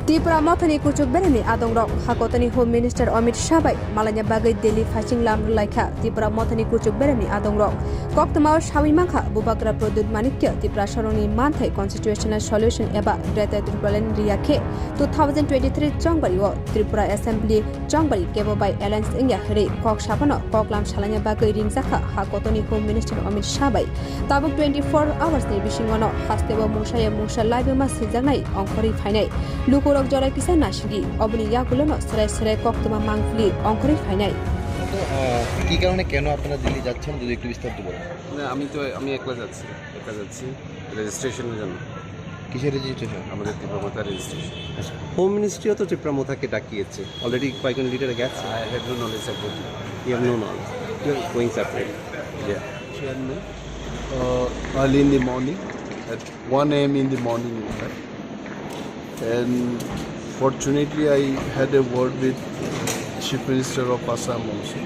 Tipra Mothani kuchuk Beremni Adongrok Hakotani Home Minister Amit Shabai Malanya Bagai Delhi Fashing Lamrulaikha Tipra Mothani kuchuk Beremni Adongrok Koktamau Shawi Mangha Bubakra Produt Manikya Tipra Sharoni Manthai Constitutional Solution Eba Greater Ringjakha 2023 Jongbari Tripura Assembly Jongbari Kebo by Alliance Ringjakha Kok Shapano Koklam Shalanya Bagai Ringjakha Hakotani Home Minister Amit Shabai Tabuk 24 hours ni Bishingono Hastebo Mushaya Musha Live Mas Sijanai Onkori Fainai Luko Jorai Pisa Nashigi, Obni Yakulono, Sere Koktuma Mangfli, Onkori Fainai. কি কারণে কেন আপনারা দিল্লি যাচ্ছেন যদি একটু বিস্তারিত বলেন? না আমি একলা যাচ্ছি রেজিস্ট্রেশনের জন্য। কিসের রেজিস্ট্রেশন? আমাদের ত্রিপুরা মোথা রেজিস্ট্রেশন। হোম মিনিস্ট্রিও তো ত্রিপুরা মোথাকে ডাকিয়েছে অলরেডি কয়েকজন লিডারে গেছে। I had no knowledge about it. You have no knowledge. You are going separate. Yeah. Chairman, early in the morning, at 1 a.m. in the morning in fact. And fortunately I had a word with Chief Minister of Assam also.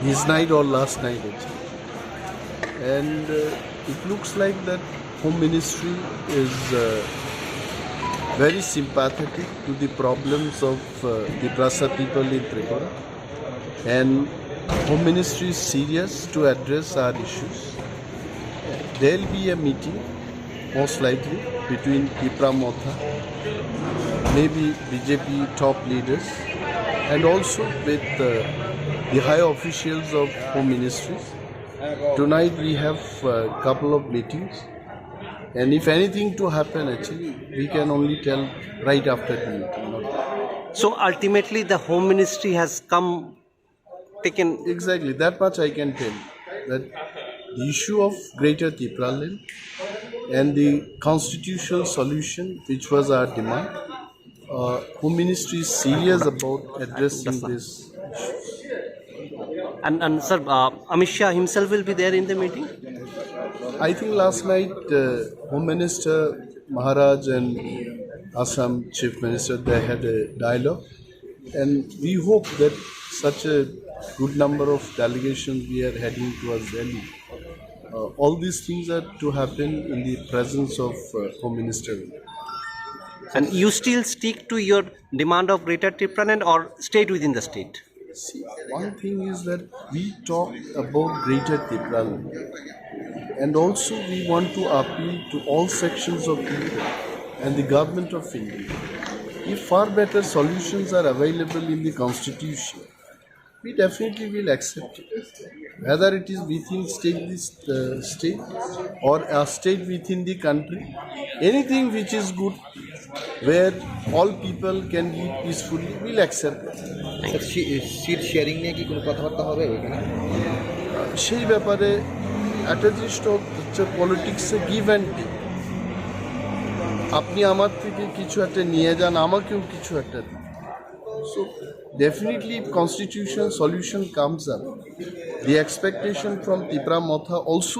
This night or last night actually. And it looks like that Home Ministry is very sympathetic to the problems of the Brasa people in Tripura. And Home Ministry is serious to address our issues. There will be a meeting most likely between Tipra Motha, maybe BJP top leaders, and also with the high officials of Home Ministries. Tonight we have a couple of meetings, and if anything to happen actually, we can only tell right after the meeting. So ultimately the Home Ministry has taken... Exactly, that much I can tell, that the issue of Greater Tipra land and the constitutional solution, which was our demand, Home Ministry is serious about addressing this issues. And sir, Amit Shah himself will be there in the meeting? I think last night Home Minister Maharaj and Assam Chief Minister, they had a dialogue, and we hope that such a good number of delegations we are heading towards Delhi. All these things are to happen in the presence of Home Minister. And you still stick to your demand of Greater Tipra land or stayed within the state? See, one thing is that we talk about Greater Tipra land, and also we want to appeal to all sections of people and the government of India. If far better solutions are available in the constitution, we definitely will accept it. Whether it is within state or a state within the country, anything which is good, where all people can live peacefully, we'll accept it. Seat sharing নিয়ে কি কোনো কথাবার্তা হবে এখানে? সেই ব্যাপারে একটা জিনিস হচ্ছে পলিটিক্সে গিভ অ্যান্ড টেক। আপনি আমার থেকে কিছু একটা নিয়ে যান, আমাকেও কিছু একটা দিন। So definitely if constitutional solution comes up, the expectation from Tipra Motha also